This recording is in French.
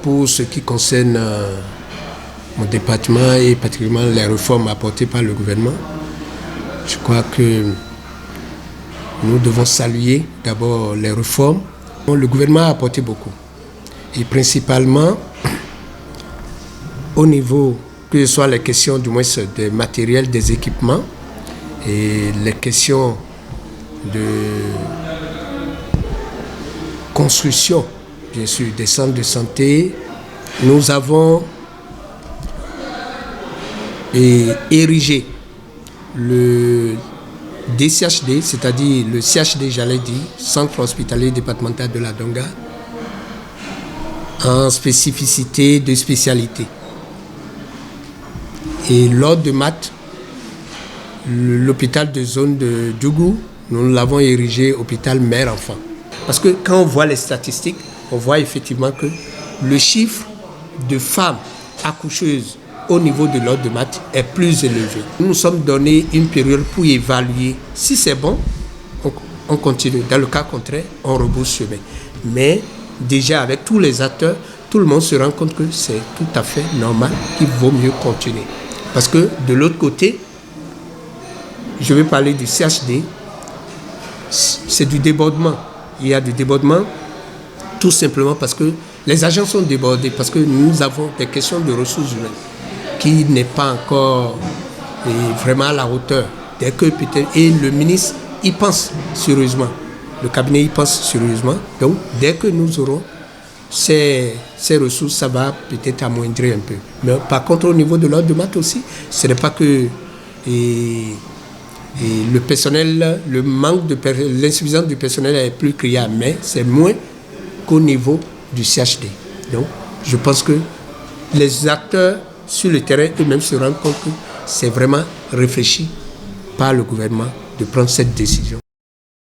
pour ce qui concerne mon département et particulièrement les réformes apportées par le gouvernement, je crois que nous devons saluer d'abord les réformes. Le gouvernement a apporté beaucoup. Et principalement, au niveau, que ce soit les questions du moins des matériels, des équipements, et les questions de construction, bien sûr, des centres de santé, nous avons érigé le DCHD, c'est-à-dire le CHD, j'allais dire, Centre hospitalier départemental de la Donga, en spécificité de spécialité. Et l'ordre de maths, l'hôpital de zone de Djougou, nous l'avons érigé hôpital mère-enfant. Parce que quand on voit les statistiques, on voit effectivement que le chiffre de femmes accoucheuses au niveau de l'ordre de maths est plus élevé. Nous nous sommes donné une période pour évaluer. Si c'est bon, on continue. Dans le cas contraire, on rebrousse chemin. Mais déjà avec tous les acteurs, tout le monde se rend compte que c'est tout à fait normal, qu'il vaut mieux continuer. Parce que de l'autre côté, je vais parler du CHD, c'est du débordement. Il y a du débordement tout simplement parce que les agents sont débordés, parce que nous avons des questions de ressources humaines qui n'est pas encore vraiment à la hauteur. Dès que peut-être, et le ministre y pense sérieusement, le cabinet y pense sérieusement. Donc dès que nous aurons ces ressources, ça va peut-être amoindrir un peu. Mais par contre, au niveau de l'ordre de maths aussi, ce n'est pas que le personnel, le manque l'insuffisance du personnel est plus criard, mais c'est moins qu'au niveau du CHD. Donc, je pense que les acteurs sur le terrain eux-mêmes se rendent compte que c'est vraiment réfléchi par le gouvernement de prendre cette décision.